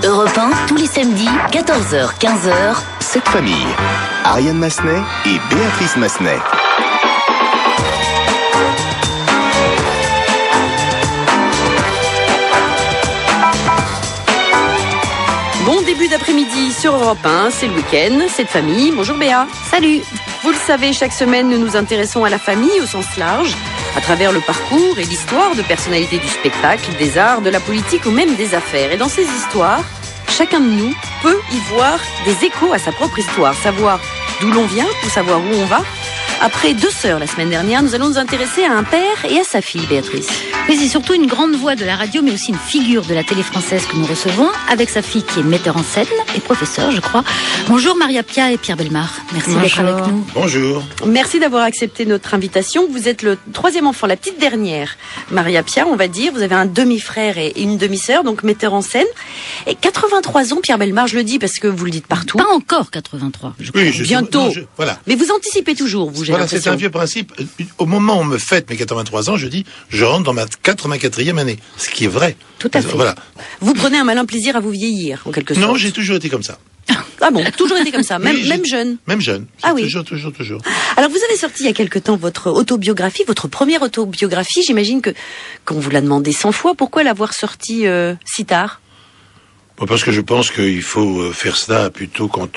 Europe 1, tous les samedis, 14h, 15h. Cette famille, Ariane Massenet et Béatrice Massenet. Bon début d'après-midi sur Europe 1, c'est le week-end, cette famille. Bonjour Béa. Salut. Vous le savez, chaque semaine, nous nous intéressons à la famille au sens large, à travers le parcours et l'histoire de personnalités du spectacle, des arts, de la politique ou même des affaires. Et dans ces histoires, chacun de nous peut y voir des échos à sa propre histoire, savoir d'où l'on vient ou savoir où on va. Après 2 sœurs la semaine dernière, nous allons nous intéresser à un père et à sa fille, Béatrice. Oui, c'est surtout une grande voix de la radio, mais aussi une figure de la télé française que nous recevons, avec sa fille qui est metteur en scène et professeur, je crois. Bonjour Maria Pia et Pierre Bellemare. Merci d'être avec nous. Bonjour. Merci d'avoir accepté notre invitation. Vous êtes le 3e enfant, la petite dernière. Maria Pia, on va dire, vous avez un demi-frère et une demi-sœur, donc metteur en scène. Et 83 ans, Pierre Bellemare, je le dis parce que vous le dites partout. Pas encore 83, je crois. Oui, bientôt. Voilà. Mais vous anticipez toujours, vous, j'ai Voilà, l'impression. c'est un vieux principe. Au moment où on me fête mes 83 ans, je dis, je rentre dans ma 84e année. Ce qui est vrai. Tout à fait. Voilà. Vous prenez un malin plaisir à vous vieillir, en quelque sorte. Non, j'ai toujours été comme ça. Ah bon, toujours été comme ça, même, Oui, même jeune. Même jeune. Ah oui. Toujours. Alors vous avez sorti il y a quelque temps votre autobiographie, votre première autobiographie. J'imagine que qu'on vous l'a demandé 100 fois. Pourquoi l'avoir sortie si tard? Bon, parce que je pense qu'il faut faire cela plutôt quand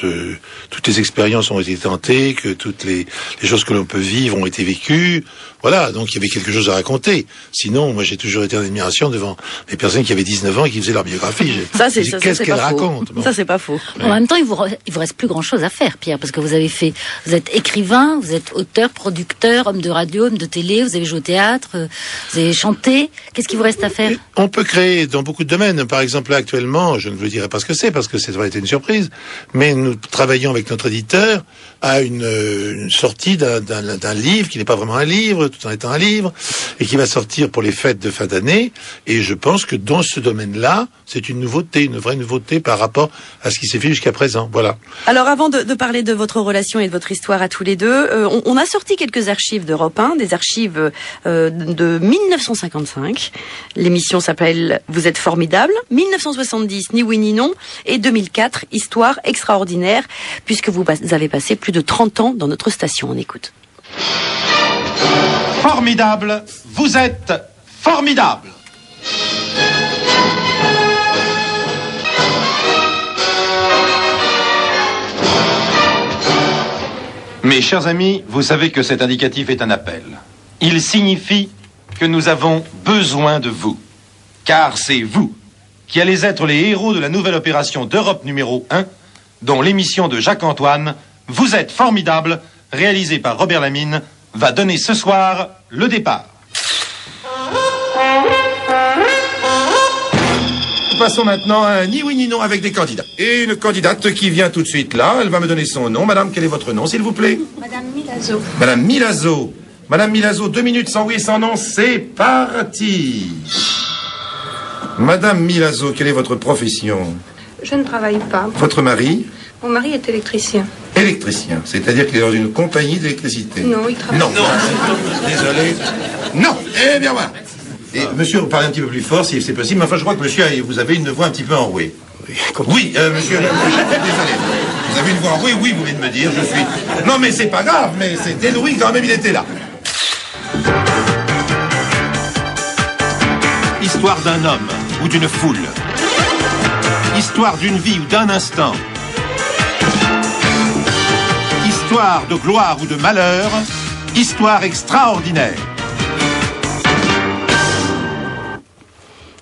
toutes les expériences ont été tentées, que toutes les choses que l'on peut vivre ont été vécues. Voilà, donc il y avait quelque chose à raconter. Sinon, moi j'ai toujours été en admiration devant les personnes qui avaient 19 ans et qui faisaient leur biographie. Qu'est-ce qu'elles racontent? Ça c'est pas faux. En même temps, il vous reste plus grand chose à faire, Pierre, parce que vous êtes écrivain, vous êtes auteur, producteur, homme de radio, homme de télé, vous avez joué au théâtre, vous avez chanté. Qu'est-ce qu'il vous reste à faire? On peut créer dans beaucoup de domaines. Par exemple, là, actuellement, je ne vous dirai pas ce que c'est parce que ça aurait été une surprise, mais nous travaillons avec notre éditeur à une sortie d'un livre qui n'est pas vraiment un livre, tout en étant un livre, et qui va sortir pour les fêtes de fin d'année. Et je pense que dans ce domaine-là, c'est une nouveauté, une vraie nouveauté par rapport à ce qui s'est fait jusqu'à présent. Voilà. Alors avant de parler de votre relation et de votre histoire à tous les deux, on a sorti quelques archives d'Europe 1, des archives de 1955. L'émission s'appelle Vous êtes formidable. 1970, Ni oui ni non. Et 2004, Histoire extraordinaire, puisque vous avez passé plus de 30 ans dans notre station. On écoute. Formidable, vous êtes formidable. Mes chers amis, vous savez que cet indicatif est un appel. Il signifie que nous avons besoin de vous. Car c'est vous qui allez être les héros de la nouvelle opération d'Europe numéro 1, dont l'émission de Jacques-Antoine, Vous êtes formidable, réalisée par Robert Lamine, va donner ce soir le départ. Passons maintenant à un ni oui ni non avec des candidats. Et une candidate qui vient tout de suite là, elle va me donner son nom. Madame, quel est votre nom, s'il vous plaît? Madame Milazzo. Madame Milazzo. Madame Milazzo, 2 minutes sans oui et sans non, c'est parti. Madame Milazzo, quelle est votre profession? Je ne travaille pas. Votre mari? Mon mari est électricien. Électricien, c'est-à-dire qu'il est dans une compagnie d'électricité. Non, il travaille. Non, désolé. Non, eh bien voilà. Et monsieur, parlez un petit peu plus fort si c'est possible, mais enfin je crois que monsieur, vous avez une voix un petit peu enrouée. Oui, monsieur, désolé. Vous avez une voix enrouée, oui, vous venez de me dire, je suis... Non mais c'est pas grave, mais c'était Louis quand même, il était là. Histoire d'un homme ou d'une foule. Histoire d'une vie ou d'un instant. Histoire de gloire ou de malheur. Histoire extraordinaire.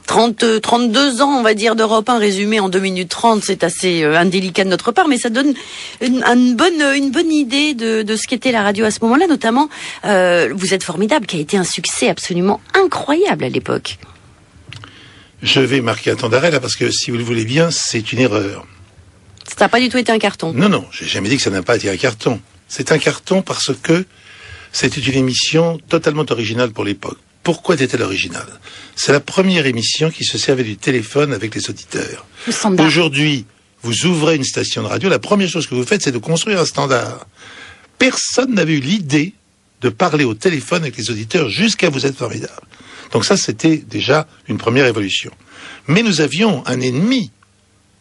32 ans, on va dire, d'Europe 1 résumé en 2 minutes 30, c'est assez indélicat de notre part, mais ça donne une bonne idée de ce qu'était la radio à ce moment-là, notamment Vous êtes formidable, qui a été un succès absolument incroyable à l'époque. Je vais marquer un temps d'arrêt là parce que si vous le voulez bien, c'est une erreur. Ça n'a pas du tout été un carton. Non, j'ai jamais dit que ça n'a pas été un carton. C'est un carton parce que c'était une émission totalement originale pour l'époque. Pourquoi était-elle originale? C'est la première émission qui se servait du téléphone avec les auditeurs. Aujourd'hui, vous ouvrez une station de radio, la première chose que vous faites, c'est de construire un standard. Personne n'avait eu l'idée de parler au téléphone avec les auditeurs jusqu'à Vous êtes formidable. Donc ça, c'était déjà une première évolution. Mais nous avions un ennemi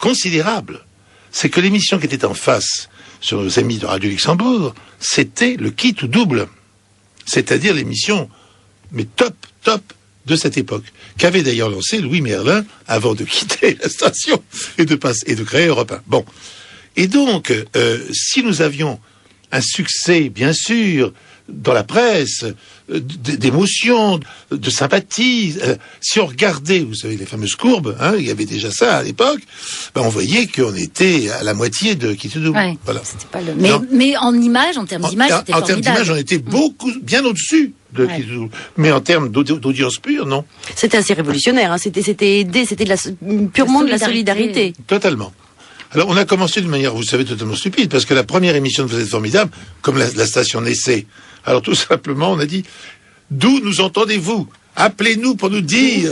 considérable, c'est que l'émission qui était en face sur nos amis de Radio Luxembourg, c'était le Quitte ou Double. C'est-à-dire l'émission, mais top de cette époque, qu'avait d'ailleurs lancé Louis Merlin avant de quitter la station et de créer Europe 1. Bon. Et donc, si nous avions un succès, bien sûr, dans la presse, d'émotion, de sympathie, si on regardait, vous savez, les fameuses courbes, il y avait déjà ça à l'époque, on voyait qu'on était à la moitié de Quitte ou Double. Ouais, voilà. C'était pas le... mais en image, en termes d'image, c'était formidable. En termes d'image, on était bien au-dessus de Quitte ou Double. Mais en termes d'audience pure, non. C'était assez révolutionnaire, c'était purement de la solidarité. Totalement. Alors, on a commencé d'une manière, vous savez, totalement stupide, parce que la première émission de Vous êtes formidable, comme la station naissait. Alors, tout simplement, on a dit, d'où nous entendez-vous? Appelez-nous pour nous dire.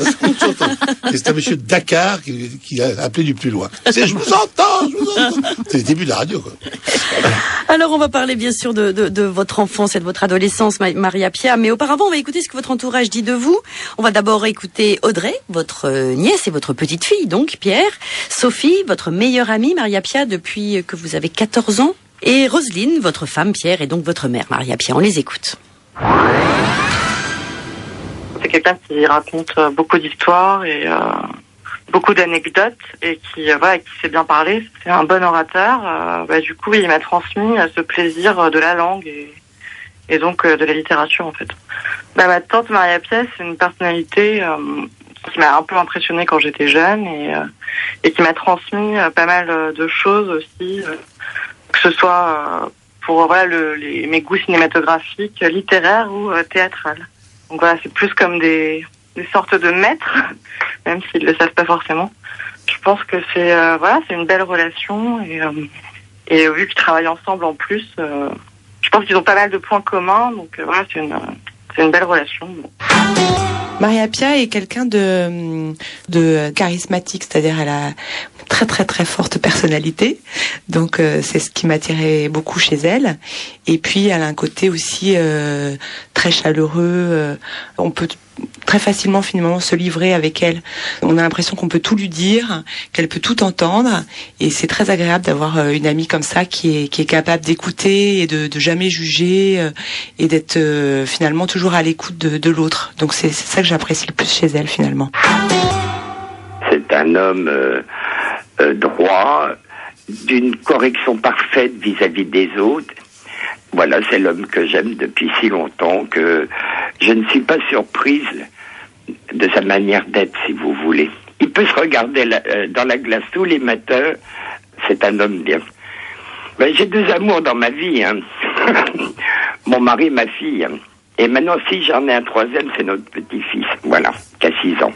Et c'était un monsieur de Dakar qui a appelé du plus loin. Je vous entends. C'est le début de la radio, quoi. Alors, on va parler bien sûr de votre enfance et de votre adolescence, Maria-Pia. Mais auparavant, on va écouter ce que votre entourage dit de vous. On va d'abord écouter Audrey, votre nièce et votre petite fille, donc Pierre. Sophie, votre meilleure amie, Maria-Pia, depuis que vous avez 14 ans. Et Roselyne, votre femme, Pierre, et donc votre mère, Maria-Pia. On les écoute. C'est quelqu'un qui raconte beaucoup d'histoires et beaucoup d'anecdotes et qui sait bien parler. C'est un bon orateur. Du coup, il m'a transmis ce plaisir de la langue et donc de la littérature, en fait. Ma tante Maria-Pia, c'est une personnalité qui m'a un peu impressionnée quand j'étais jeune et qui m'a transmis pas mal de choses aussi, que ce soit pour mes goûts cinématographiques, littéraires ou théâtrales. Donc voilà, c'est plus comme des sortes de maîtres, même s'ils le savent pas forcément. Je pense que c'est une belle relation et vu qu'ils travaillent ensemble en plus, je pense qu'ils ont pas mal de points communs. Donc c'est une belle relation. Maria-Pia est quelqu'un de charismatique, c'est-à-dire elle a une très très très forte personnalité, donc c'est ce qui m'attirait beaucoup chez elle. Et puis elle a un côté aussi très chaleureux, on peut très facilement finalement se livrer avec elle. On a l'impression qu'on peut tout lui dire, qu'elle peut tout entendre, et c'est très agréable d'avoir une amie comme ça qui est capable d'écouter et de jamais juger et d'être finalement toujours à l'écoute de l'autre. Donc c'est ça que j'apprécie le plus chez elle finalement. C'est un homme droit, d'une correction parfaite vis-à-vis des autres. Voilà, c'est l'homme que j'aime depuis si longtemps que je ne suis pas surprise de sa manière d'être, si vous voulez. Il peut se regarder dans la glace tous les matins. C'est un homme bien. J'ai deux amours dans ma vie, mon mari et ma fille. Et maintenant, si j'en ai un troisième, c'est notre petit-fils, voilà, qui a 6 ans.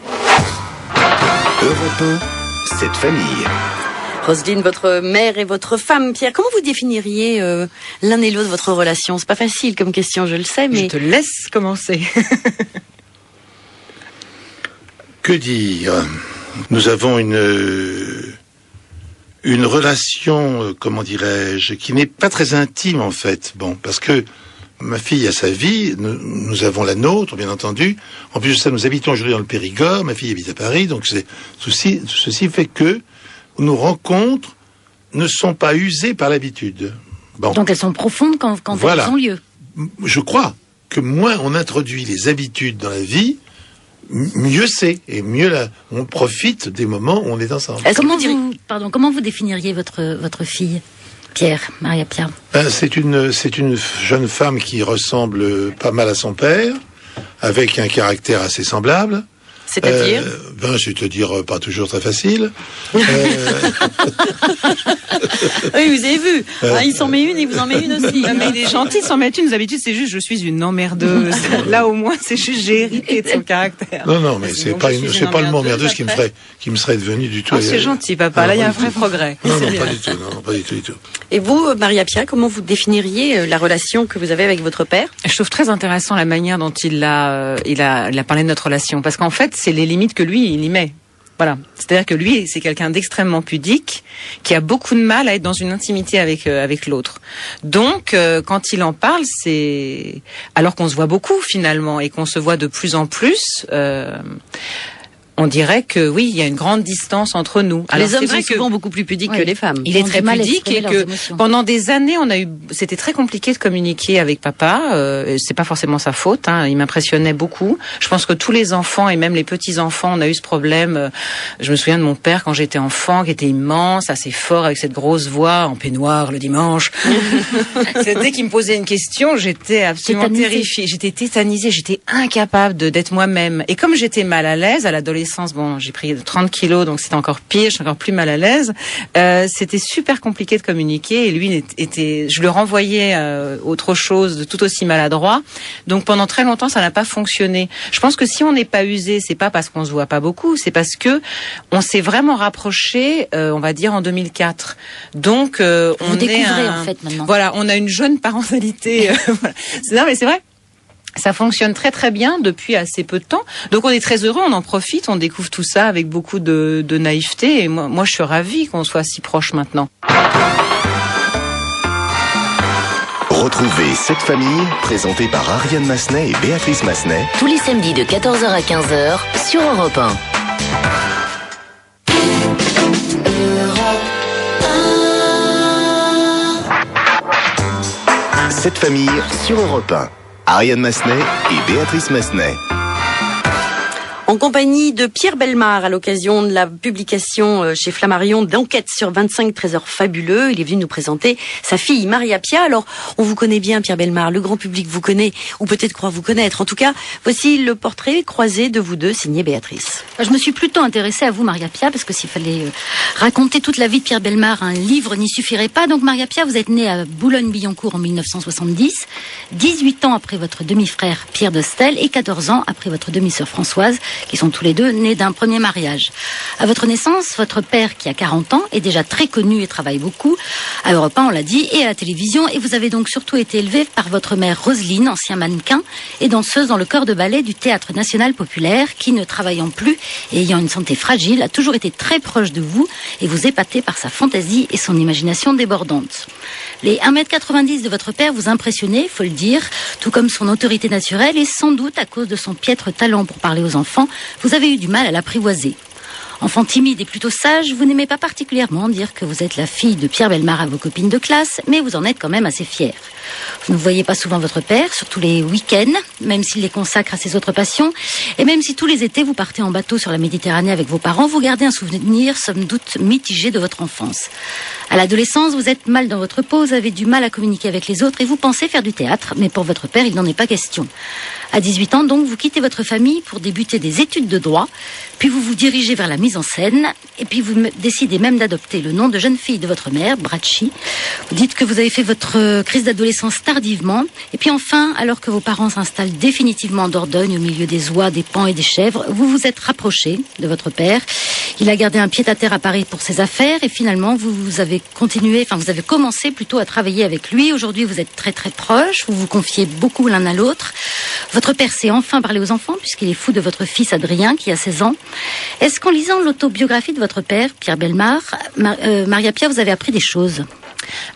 Europe 1, cette famille. Roselyne, votre mère et votre femme, Pierre, comment vous définiriez l'un et l'autre votre relation? C'est pas facile comme question, je le sais, mais... Je te laisse commencer. Que dire? Nous avons une relation, comment dirais-je, qui n'est pas très intime en fait. Bon, parce que ma fille a sa vie, nous avons la nôtre, bien entendu. En plus de ça, nous habitons aujourd'hui dans le Périgord, ma fille habite à Paris, donc ceci fait que nos rencontres ne sont pas usées par l'habitude. Bon. Donc elles sont profondes quand voilà. Elles ont lieu. Je crois que moins on introduit les habitudes dans la vie, mieux c'est, et mieux on profite des moments où on est ensemble. Comment vous définiriez votre fille, Pierre, Maria-Pia? C'est une jeune femme qui ressemble pas mal à son père, avec un caractère assez semblable. C'est-à-dire je vais te dire, pas toujours très facile. Oui, vous avez vu. Il s'en met une, il vous en met une aussi. Mais il est gentil de s'en mettre une. D'habitude, c'est juste, je suis une emmerdeuse. Là, au moins, c'est juste, j'ai hérité de son caractère. Non, mais c'est pas le mot emmerdeuse qui me serait devenu du tout. C'est gentil, papa. Là, il y a un vrai progrès. Non, pas du tout. Et vous, Maria-Pia, comment vous définiriez la relation que vous avez avec votre père? Je trouve très intéressant la manière dont il a parlé de notre relation. Parce qu'en fait, c'est les limites que lui, il y met. Voilà. C'est-à-dire que lui, c'est quelqu'un d'extrêmement pudique, qui a beaucoup de mal à être dans une intimité avec l'autre. Donc, quand il en parle, c'est... Alors qu'on se voit beaucoup, finalement, et qu'on se voit de plus en plus... on dirait que oui, il y a une grande distance entre nous. Alors, les hommes sont souvent beaucoup plus pudiques que les femmes. Il est très pudique et que pendant des années, c'était très compliqué de communiquer avec papa. C'est pas forcément sa faute. Hein. Il m'impressionnait beaucoup. Je pense que tous les enfants et même les petits enfants, on a eu ce problème. Je me souviens de mon père quand j'étais enfant, qui était immense, assez fort, avec cette grosse voix en peignoir le dimanche. Dès qu'il me posait une question, j'étais absolument terrifiée. J'étais tétanisée. J'étais incapable d'être moi-même. Et comme j'étais mal à l'aise à l'adolescence, bon, j'ai pris 30 kilos, donc c'était encore pire, j'étais encore plus mal à l'aise. C'était super compliqué de communiquer et lui je le renvoyais autre chose de tout aussi maladroit. Donc pendant très longtemps, ça n'a pas fonctionné. Je pense que si on n'est pas usé, c'est pas parce qu'on se voit pas beaucoup, c'est parce que on s'est vraiment rapproché, on va dire en 2004. Donc on découvrez en fait maintenant. Voilà, on a une jeune parentalité. Voilà. Non mais c'est vrai. Ça fonctionne très très bien depuis assez peu de temps. Donc on est très heureux, on en profite, on découvre tout ça avec beaucoup de naïveté. Et moi je suis ravie qu'on soit si proches maintenant. Retrouvez Cette famille, présentée par Ariane Massenet et Béatrice Massenet. Tous les samedis de 14h à 15h sur Europe 1. Cette famille sur Europe 1. Ariane Massenet et Béatrice Massenet. En compagnie de Pierre Bellemare, à l'occasion de la publication chez Flammarion d'enquête sur 25 trésors fabuleux. Il est venu nous présenter sa fille Maria Pia. Alors, on vous connaît bien, Pierre Bellemare, le grand public vous connaît, ou peut-être croit vous connaître. En tout cas, voici le portrait croisé de vous deux, signé Béatrice. Je me suis plutôt intéressée à vous, Maria Pia, parce que s'il fallait raconter toute la vie de Pierre Bellemare, un livre n'y suffirait pas. Donc, Maria Pia, vous êtes née à Boulogne-Billancourt en 1970, 18 ans après votre demi-frère Pierre Dostel et 14 ans après votre demi-sœur Françoise, qui sont tous les deux nés d'un premier mariage. À votre naissance, votre père, qui a 40 ans, est déjà très connu et travaille beaucoup, à Europe 1, on l'a dit, et à la télévision, et vous avez donc surtout été élevé par votre mère Roselyne, ancien mannequin, et danseuse dans le corps de ballet du Théâtre National Populaire, qui, ne travaillant plus et ayant une santé fragile, a toujours été très proche de vous, et vous épatez par sa fantaisie et son imagination débordante. Les 1m90 de votre père vous impressionnaient, faut le dire, tout comme son autorité naturelle, et sans doute à cause de son piètre talent pour parler aux enfants, vous avez eu du mal à l'apprivoiser. Enfant timide et plutôt sage, vous n'aimez pas particulièrement dire que vous êtes la fille de Pierre Bellemare à vos copines de classe, mais vous en êtes quand même assez fière. Vous ne voyez pas souvent votre père, surtout les week-ends, même s'il les consacre à ses autres passions, et même si tous les étés vous partez en bateau sur la Méditerranée avec vos parents, vous gardez un souvenir, somme doute, mitigé de votre enfance. À l'adolescence, vous êtes mal dans votre peau, vous avez du mal à communiquer avec les autres et vous pensez faire du théâtre, mais pour votre père, il n'en est pas question. À 18 ans, donc, vous quittez votre famille pour débuter des études de droit, puis vous vous dirigez vers la mise en scène, et puis vous décidez même d'adopter le nom de jeune fille de votre mère, Bracci. Vous dites que vous avez fait votre crise d'adolescence tardivement, et puis enfin, alors que vos parents s'installent définitivement en Dordogne, au milieu des oies, des paons et des chèvres, vous vous êtes rapproché de votre père. Il a gardé un pied-à-terre à Paris pour ses affaires, et finalement, vous avez commencé plutôt à travailler avec lui. Aujourd'hui, vous êtes très très proches, vous vous confiez beaucoup l'un à l'autre. Votre père sait enfin parler aux enfants, puisqu'il est fou de votre fils Adrien, qui a 16 ans. Est-ce qu'en lisant l'autobiographie de votre père, Pierre Bellemare, Maria Pia, vous avez appris des choses ?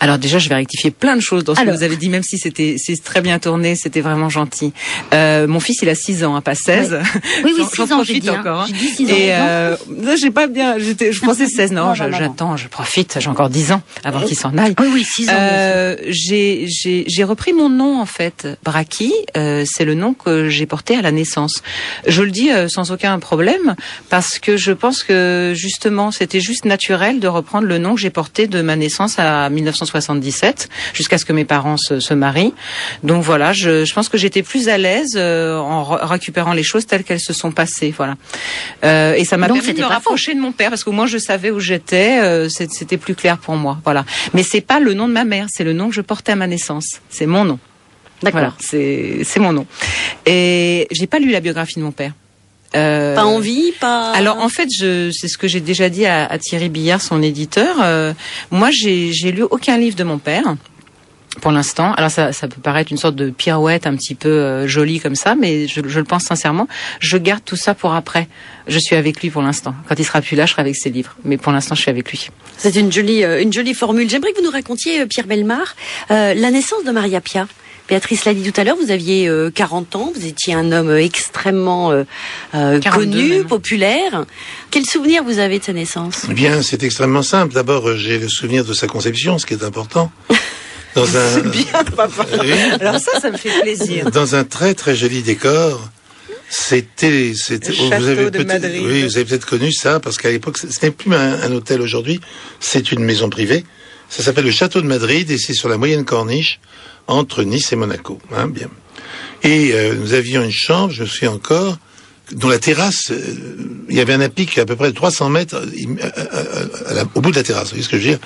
Alors déjà, je vais rectifier plein de choses dans ce que vous avez dit, même si c'est très bien tourné, c'était vraiment gentil. Mon fils, il a 6 ans, hein, pas 16. Oui, 6 ans, j'ai dit. Encore, hein. J'ai dit 6 ans. Et j'ai pas bien, je pensais 16. Non, j'attends, je profite, j'ai encore 10 ans avant qu'il s'en aille. Oui, 6 ans. J'ai repris mon nom, en fait. Bracchi, c'est le nom que j'ai porté à la naissance. Je le dis sans aucun problème, parce que je pense que, justement, c'était juste naturel de reprendre le nom que j'ai porté de ma naissance à 1977, jusqu'à ce que mes parents se marient. Donc voilà, je pense que j'étais plus à l'aise en récupérant les choses telles qu'elles se sont passées. Voilà. Et ça m'a permis de me rapprocher de mon père, parce que moi je savais où j'étais, c'était plus clair pour moi. Voilà. Mais c'est pas le nom de ma mère, c'est le nom que je portais à ma naissance. C'est mon nom. D'accord. Voilà, c'est mon nom. Et j'ai pas lu la biographie de mon père. Pas envie, pas. Alors en fait, c'est ce que j'ai déjà dit à Thierry Billard, son éditeur. Moi, j'ai lu aucun livre de mon père pour l'instant. Alors ça peut paraître une sorte de pirouette un petit peu jolie comme ça, mais je le pense sincèrement. Je garde tout ça pour après. Je suis avec lui pour l'instant. Quand il sera plus là, je serai avec ses livres. Mais pour l'instant, je suis avec lui. C'est une jolie formule. J'aimerais que vous nous racontiez, Pierre Bellemare, la naissance de Maria Pia. Béatrice l'a dit tout à l'heure, vous aviez 40 ans, vous étiez un homme extrêmement connu, même. Populaire. Quel souvenir vous avez de sa naissance? Eh bien, c'est extrêmement simple. D'abord, j'ai le souvenir de sa conception, ce qui est important. C'est bien, papa. Oui. Alors ça me fait plaisir. Dans un très très joli décor. C'était château de Madrid. Oui, vous avez peut-être connu ça, parce qu'à l'époque, ce n'est plus un hôtel aujourd'hui, c'est une maison privée. Ça s'appelle le Château de Madrid, et c'est sur la moyenne corniche, entre Nice et Monaco. Hein, bien. Et nous avions une chambre, je me souviens encore, dont la terrasse, il y avait un apic à peu près de 300 mètres au bout de la terrasse, vous voyez ce que je veux dire?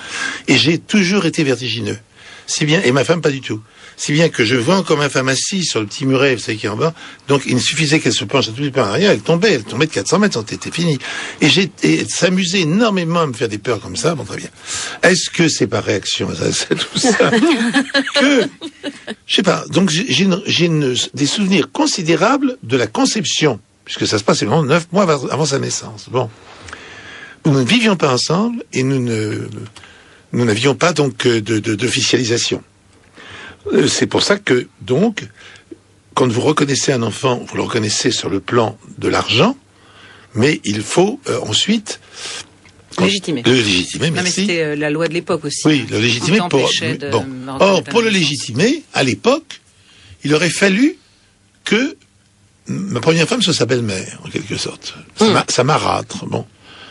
Et j'ai toujours été vertigineux. Si bien, et ma femme pas du tout. Si bien que je vois encore ma femme assise sur le petit muret, vous savez, qui est en bas. Donc, il suffisait qu'elle se penche un tout petit peu en arrière, elle tombait de 400 mètres, c'était fini. Et s'amusait énormément à me faire des peurs comme ça, bon, très bien. Est-ce que c'est par réaction à ça, tout ça? Je sais pas. Donc, j'ai des souvenirs considérables de la conception, puisque ça se passe vraiment 9 mois avant sa naissance. Bon. Nous ne vivions pas ensemble, et nous n'avions pas donc d'officialisation. C'est pour ça que, donc, quand vous reconnaissez un enfant, vous le reconnaissez sur le plan de l'argent, mais il faut ensuite... Légitimer. Le légitimer, merci. Non, mais c'était la loi de l'époque aussi. Oui, le légitimer pour... Bon. Or, pour le légitimer, à l'époque, il aurait fallu que ma première femme soit sa belle-mère, en quelque sorte. Sa marâtre, bon.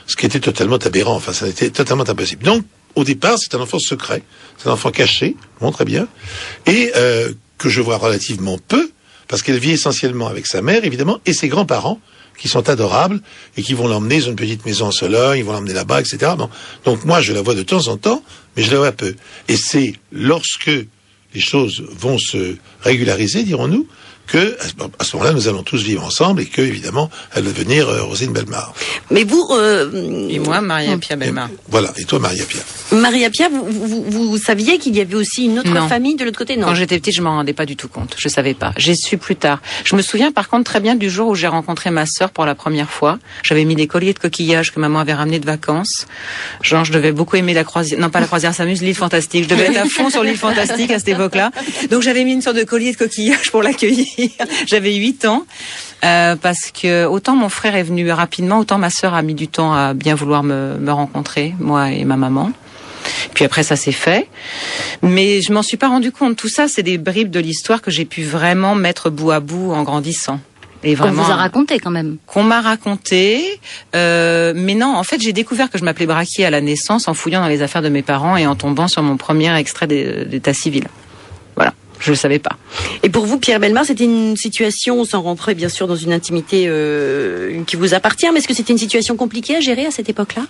Ce qui était totalement aberrant, enfin, ça était totalement impossible. Donc, au départ, c'est un enfant secret, c'est un enfant caché, bon, très bien, et que je vois relativement peu, parce qu'elle vit essentiellement avec sa mère, évidemment, et ses grands-parents, qui sont adorables, et qui vont l'emmener dans une petite maison en Sologne, ils vont l'emmener là-bas, etc. Bon. Donc moi, je la vois de temps en temps, mais je la vois peu. Et c'est lorsque les choses vont se régulariser, dirons-nous, que à ce moment-là, nous allons tous vivre ensemble et que, évidemment, elle va devenir Rosine Bellemare. Mais vous... Et moi, Maria-Pia Bellemare. Voilà, et toi, Maria-Pia. Maria-Pia, vous saviez qu'il y avait aussi une autre famille de l'autre côté? Non. Quand j'étais petite, je m'en rendais pas du tout compte. Je savais pas. J'ai su plus tard. Je me souviens par contre très bien du jour où j'ai rencontré ma sœur pour la première fois. J'avais mis des colliers de coquillages que maman avait ramenés de vacances. Genre, je devais beaucoup aimer la croisière. Non, pas la croisière s'amuse, l'île fantastique. Je devais être à fond sur l'île fantastique à cette époque-là. Donc j'avais mis une sorte de collier de coquillages pour l'accueillir. J'avais 8 ans. Parce que autant mon frère est venu rapidement, autant ma sœur a mis du temps à bien vouloir me rencontrer, moi et ma maman. Puis après, ça s'est fait. Mais je m'en suis pas rendu compte. Tout ça, c'est des bribes de l'histoire que j'ai pu vraiment mettre bout à bout en grandissant. Et vraiment, on vous a raconté quand même. Qu'on m'a raconté. Mais non, en fait, j'ai découvert que je m'appelais Braquier à la naissance en fouillant dans les affaires de mes parents et en tombant sur mon premier extrait d'état civil. Voilà. Je le savais pas. Et pour vous, Pierre Bellemare, c'était une situation, sans rentrer bien sûr dans une intimité qui vous appartient, mais est-ce que c'était une situation compliquée à gérer à cette époque-là?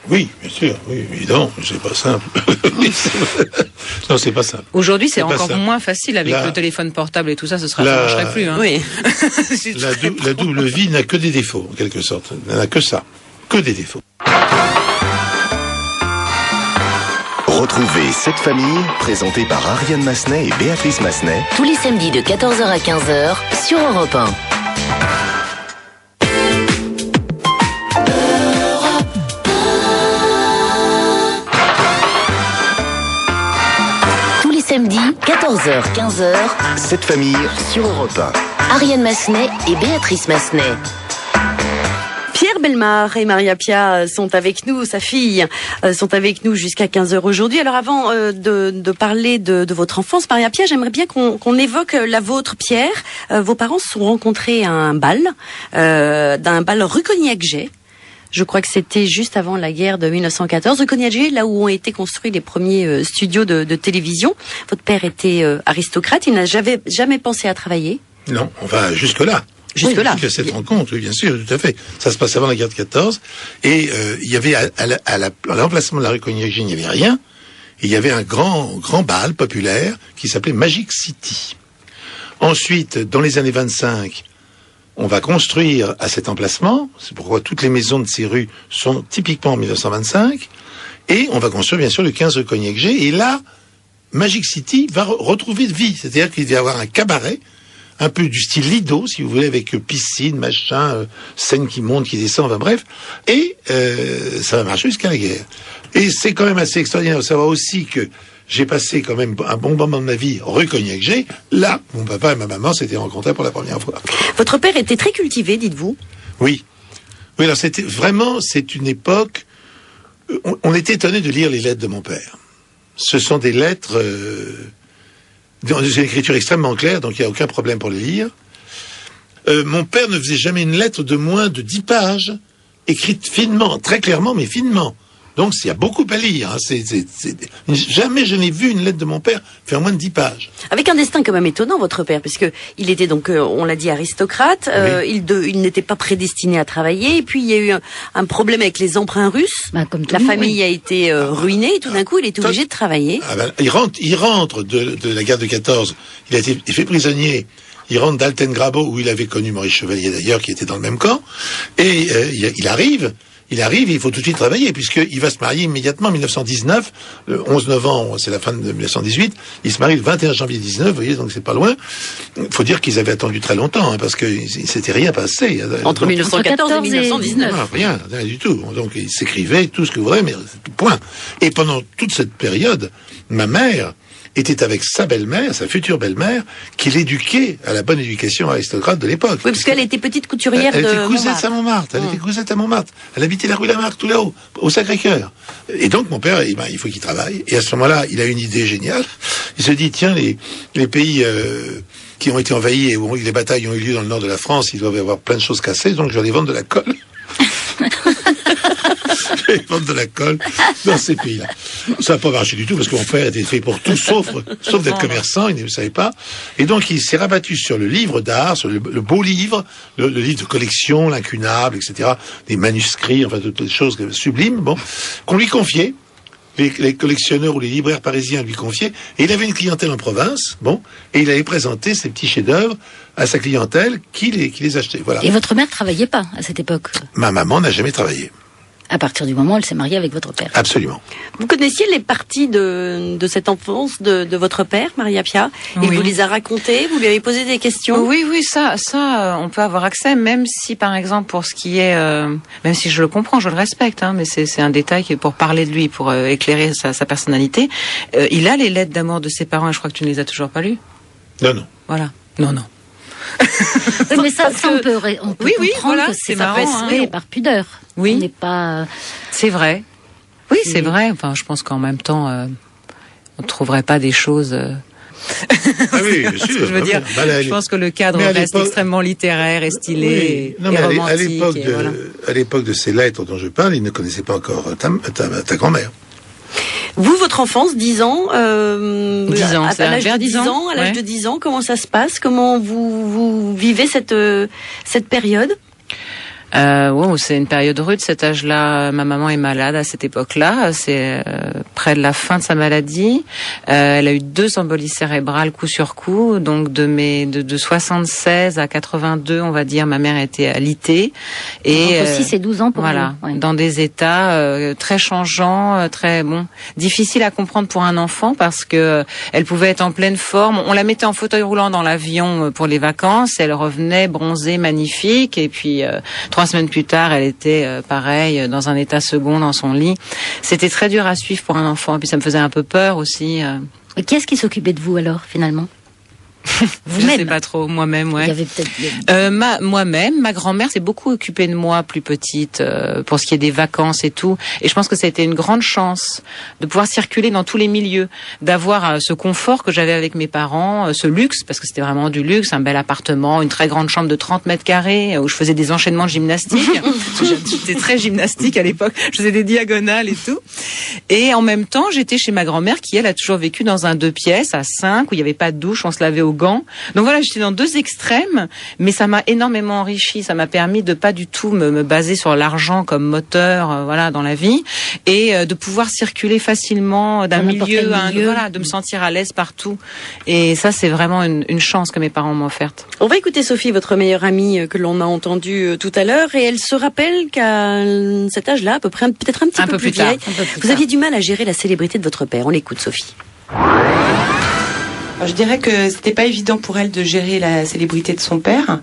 Oui, bien sûr, oui, évidemment, c'est pas simple. Non, c'est pas simple. Aujourd'hui, c'est encore moins facile avec le téléphone portable et tout ça, ça marcherait plus. Hein. Oui. La double vie n'a que des défauts, en quelque sorte. Elle n'a que ça, que des défauts. Retrouvez cette famille, présentée par Ariane Massenet et Béatrice Massenet, tous les samedis de 14h à 15h sur Europe 1. Tous les samedis, 14h, 15h, cette famille sur Europe 1. Ariane Massenet et Béatrice Massenet. Pierre Bellemare et Maria-Pia sont avec nous, sa fille, sont avec nous jusqu'à 15h aujourd'hui. Alors avant de parler de votre enfance, Maria-Pia, j'aimerais bien qu'on évoque la vôtre, Pierre. Vos parents se sont rencontrés à un bal, d'un bal rue Cognac-Jet. Je crois que c'était juste avant la guerre de 1914. Rue Cognac-Jet, là où ont été construits les premiers studios de télévision. Votre père était aristocrate, il n'a jamais pensé à travailler. Non, on va jusque-là. Jusque-là. Jusqu'à cette rencontre, oui, bien sûr, tout à fait. Ça se passe avant la guerre de 14. Et il y avait à l'emplacement de la rue Cognac-Jet, il n'y avait rien. Et il y avait un grand bal populaire qui s'appelait Magic City. Ensuite, dans les années 25, on va construire à cet emplacement. C'est pourquoi toutes les maisons de ces rues sont typiquement en 1925. Et on va construire, bien sûr, le 15 rue Cognac-Jet. Et là, Magic City va retrouver de vie. C'est-à-dire qu'il va y avoir un cabaret, un peu du style Lido, si vous voulez, avec piscine, machin, scène qui monte, qui descend, enfin bref. Et ça va marcher jusqu'à la guerre. Et c'est quand même assez extraordinaire de savoir aussi que j'ai passé quand même un bon moment de ma vie rue Cognac-G. Là, mon papa et ma maman s'étaient rencontrés pour la première fois. Votre père était très cultivé, dites-vous? Oui. Oui, alors c'est une époque, on était étonné de lire les lettres de mon père. Ce sont des lettres, dans une écriture extrêmement claire, donc il n'y a aucun problème pour les lire. Mon père ne faisait jamais une lettre de moins de 10 pages, écrite finement, très clairement, mais finement. Donc, il y a beaucoup à lire. Hein. Jamais je n'ai vu une lettre de mon père faire moins de 10 pages. Avec un destin quand même étonnant, votre père, puisque il était donc, on l'a dit, aristocrate. Oui. Il n'était pas prédestiné à travailler. Et puis, il y a eu un problème avec les emprunts russes. Comme la famille a été ruinée. Et tout d'un coup, il est obligé de travailler. Il rentre de la guerre de 14. Il a été fait prisonnier. Il rentre d'Altengrabo, où il avait connu Maurice Chevalier d'ailleurs, qui était dans le même camp. Et il arrive, il faut tout de suite travailler, puisqu'il va se marier immédiatement en 1919, le 11 novembre, c'est la fin de 1918, il se marie le 21 janvier 19, vous voyez, donc c'est pas loin. Il faut dire qu'ils avaient attendu très longtemps, hein, parce que il s'était rien passé. Entre 1914 et 1919. Non, rien du tout. Donc ils s'écrivaient tout ce que vous voudrez, mais point. Et pendant toute cette période, ma mère était avec sa belle-mère, sa future belle-mère, qui l'éduquait à la bonne éducation aristocrate de l'époque. Oui, parce qu'elle était petite couturière elle de était cousette à Montmartre. Elle était cousette à Montmartre. Elle habitait la rue Lamarck, tout là-haut, au Sacré-Cœur. Et donc, mon père, il faut qu'il travaille. Et à ce moment-là, il a une idée géniale. Il se dit, tiens, les pays qui ont été envahis et où les batailles ont eu lieu dans le nord de la France, ils doivent avoir plein de choses cassées, donc je vais aller vendre de la colle. Je vais vendre de la colle dans ces pays-là. Ça n'a pas marché du tout, parce que mon père était fait pour tout, sauf d'être commerçant, il ne savait pas. Et donc, il s'est rabattu sur le livre d'art, sur le beau livre, le livre de collection, l'incunable, etc., des manuscrits, enfin, toutes les choses sublimes, bon, qu'on lui confiait. Les collectionneurs ou les libraires parisiens lui confiaient, et il avait une clientèle en province, bon, et il avait présenté ces petits chefs-d'œuvre à sa clientèle qui les achetait. Voilà. Et votre mère travaillait pas à cette époque? Ma maman n'a jamais travaillé. À partir du moment où elle s'est mariée avec votre père. Absolument. Vous connaissiez les parties de cette enfance de votre père, Maria Pia? Il vous les a racontées? Vous lui avez posé des questions? Oui, ça, on peut avoir accès, même si, par exemple, pour ce qui est, même si je le comprends, je le respecte, hein, mais c'est un détail qui est pour parler de lui, pour éclairer sa personnalité. Il a les lettres d'amour de ses parents, et je crois que tu ne les as toujours pas lues. Non. Voilà. Non. Oui, mais ça on peut comprendre voilà, que c'est ça marrant, peut être fait par pudeur. Oui. On n'est pas... C'est vrai. Oui, c'est vrai. Enfin, je pense qu'en même temps, on ne trouverait pas des choses... Ah oui, bien sûr. Je veux dire, je pense que le cadre reste extrêmement littéraire et stylé et romantique. À l'époque de ces lettres dont je parle, il ne connaissait pas encore ta grand-mère. Vous, votre enfance, 10 ans, 10 ans, à l'âge de 10 ans, à l'âge de 10 ans, comment ça se passe? Comment vous vivez cette période? C'est une période rude, cet âge-là. Ma maman est malade à cette époque-là. C'est près de la fin de sa maladie. Elle a eu 2 embolies cérébrales coup sur coup. Donc de 76 à 82, on va dire, ma mère était alitée. Et entre 6 et 12 ans pour voilà, vous. Ouais. Dans des états très changeants, très difficiles à comprendre pour un enfant parce que elle pouvait être en pleine forme. On la mettait en fauteuil roulant dans l'avion pour les vacances. Elle revenait bronzée, magnifique. Et puis 3 semaines plus tard, elle était pareil, dans un état second dans son lit. C'était très dur à suivre pour un enfant. Et puis ça me faisait un peu peur aussi. Et qui est-ce qui s'occupait de vous alors, finalement? Je sais pas trop, moi-même, ouais. Il y avait peut-être moi-même, ma grand-mère s'est beaucoup occupée de moi plus petite pour ce qui est des vacances et tout. Et je pense que ça a été une grande chance de pouvoir circuler dans tous les milieux, d'avoir ce confort que j'avais avec mes parents, ce luxe, parce que c'était vraiment du luxe, un bel appartement, une très grande chambre de 30 mètres carrés où je faisais des enchaînements de gymnastique. J'étais très gymnastique à l'époque, je faisais des diagonales et tout. Et en même temps, j'étais chez ma grand-mère qui, elle, a toujours vécu dans un 2 pièces à 5 où il n'y avait pas de douche, on se lavait au gants. Donc voilà, j'étais dans 2 extrêmes, mais ça m'a énormément enrichi. Ça m'a permis de pas du tout me baser sur l'argent comme moteur, dans la vie, et de pouvoir circuler facilement d'un milieu à un autre, de me sentir à l'aise partout. Et ça, c'est vraiment une chance que mes parents m'ont offerte. On va écouter Sophie, votre meilleure amie que l'on a entendue tout à l'heure, et elle se rappelle qu'à cet âge-là, à peu près, peut-être un petit peu plus vieille, vous aviez du mal à gérer la célébrité de votre père. On l'écoute, Sophie. Alors, je dirais que c'était pas évident pour elle de gérer la célébrité de son père.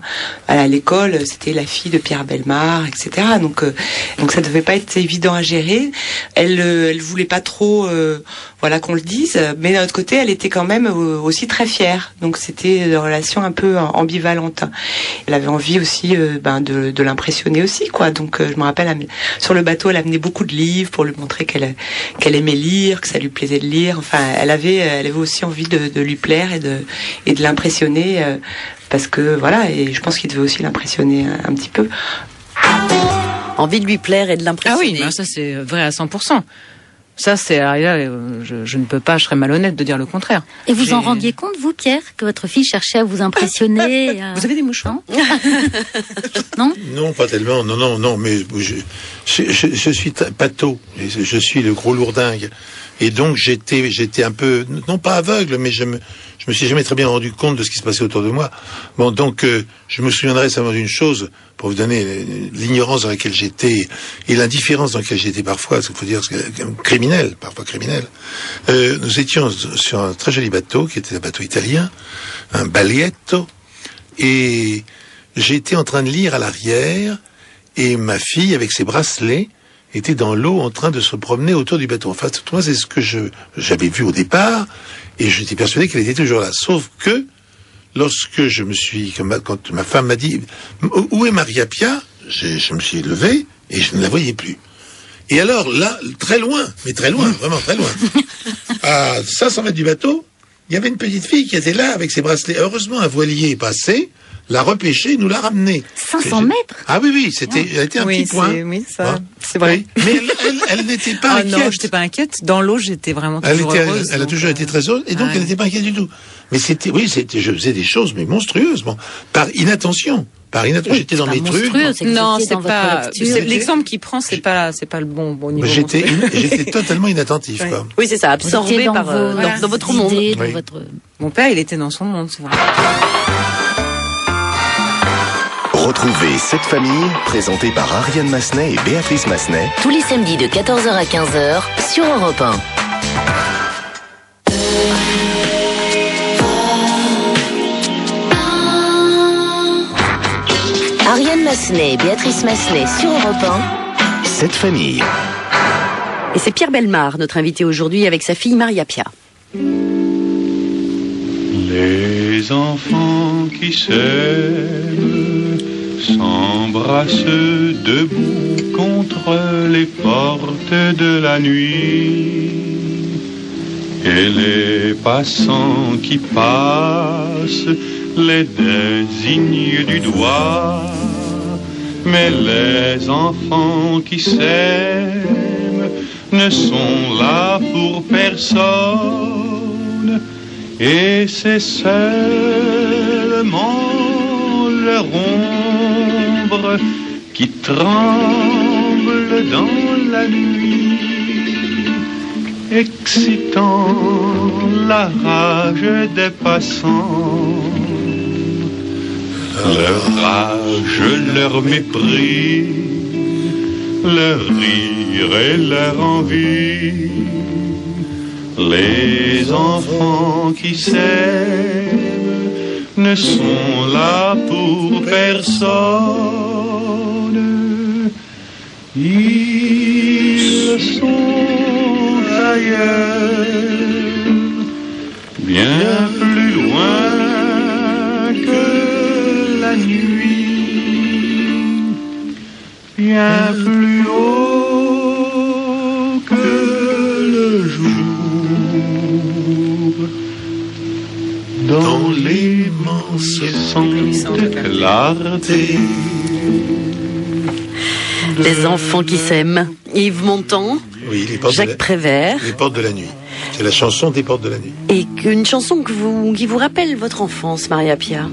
À l'école, c'était la fille de Pierre Bellemare, etc. Donc ça devait pas être évident à gérer. Elle voulait pas trop, qu'on le dise. Mais d'un autre côté, elle était quand même aussi très fière. Donc c'était une relation un peu ambivalente. Elle avait envie aussi, de l'impressionner aussi, quoi. Donc je me rappelle, sur le bateau, elle amenait beaucoup de livres pour lui montrer qu'elle aimait lire, que ça lui plaisait de lire. Enfin, elle avait aussi envie de lui plaire et de l'impressionner parce que voilà, et je pense qu'il devait aussi l'impressionner un petit peu. Envie de lui plaire et de l'impressionner. Ah oui, ça c'est vrai à 100%. Ça, c'est là, je ne peux pas, je serais malhonnête de dire le contraire. Et vous en rendiez compte, vous, Pierre, que votre fille cherchait à vous impressionner Vous avez des mouchoirs? Non? Non, pas tellement. Non. Mais je suis pâteau. Je suis le gros lourdingue. Et donc j'étais un peu, non pas aveugle, mais je me suis jamais très bien rendu compte de ce qui se passait autour de moi. Bon, donc je me souviendrai seulement d'une chose pour vous donner l'ignorance dans laquelle j'étais et l'indifférence dans laquelle j'étais parfois, il faut dire parfois criminel. Nous étions sur un très joli bateau qui était un bateau italien, un Balietto, et j'étais en train de lire à l'arrière et ma fille avec ses bracelets était dans l'eau en train de se promener autour du bateau. Enfin, moi, c'est ce que j'avais vu au départ, et j'étais persuadé qu'elle était toujours là. Sauf que, lorsque quand ma femme m'a dit, où est Maria Pia? Je me suis levé, et je ne la voyais plus. Et alors, là, très loin, vraiment très loin, à 500 mètres du bateau, il y avait une petite fille qui était là avec ses bracelets. Heureusement, un voilier est passé, l'a repêché, nous l'a ramené. 500 mètres? Ah oui, elle était un petit point. Oui, ça, c'est vrai. Oui. Mais elle n'était pas inquiète. Non, j'étais pas inquiète. Dans l'eau, j'étais vraiment toujours heureuse. Elle a toujours été très heureuse, et donc elle n'était pas inquiète du tout. Mais je faisais des choses, mais monstrueuses, par inattention. J'étais dans mes trucs. Non, c'est pas. L'exemple qu'il prend, c'est pas le bon niveau. J'étais totalement inattentif, quoi. Oui, c'est ça, absorbé dans votre monde. Mon père, il était dans son monde, c'est vrai. Retrouvez Cette famille, présentée par Ariane Massenet et Béatrice Massenet. Tous les samedis de 14h à 15h sur Europe 1. Ariane Massenet et Béatrice Massenet sur Europe 1. Cette famille. Et c'est Pierre Bellemare, notre invité aujourd'hui, avec sa fille Maria Pia. Les enfants qui s'aiment s'embrassent debout contre les portes de la nuit, et les passants qui passent les désignent du doigt. Mais les enfants qui s'aiment ne sont là pour personne, et c'est seulement leur ombre qui tremble dans la nuit, excitant la rage des passants. Leur rage, leur mépris, leur rire et leur envie. Les enfants qui s'aiment ne sont là pour personne. Ils sont ailleurs, bien plus loin que la nuit, bien plus haut que le jour, dans l'immense clarté. Les enfants qui s'aiment. Yves Montand, oui, Jacques Prévert. Les portes de la nuit. C'est la chanson des portes de la nuit. Et une chanson qui vous rappelle votre enfance, Maria Pia.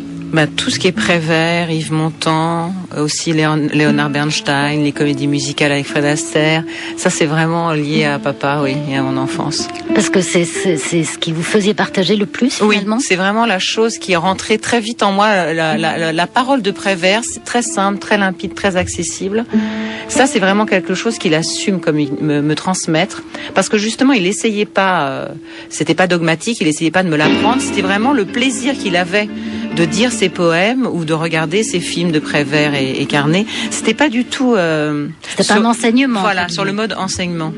Tout ce qui est Prévert, Yves Montand, aussi Léonard Bernstein, les comédies musicales avec Fred Astaire. Ça, c'est vraiment lié à papa, oui, et à mon enfance. Parce que c'est ce qui vous faisait partager le plus, finalement. Oui, c'est vraiment la chose qui est rentrée très vite en moi. La parole de Prévert, c'est très simple, très limpide, très accessible. Ça, c'est vraiment quelque chose qu'il assume comme me transmettre. Parce que justement, il essayait pas, c'était pas dogmatique, il essayait pas de me l'apprendre. C'était vraiment le plaisir qu'il avait de dire ses poèmes ou de regarder ses films de Prévert et Carnet. C'était pas du tout... c'était pas un enseignement. Voilà, sur le mode enseignement.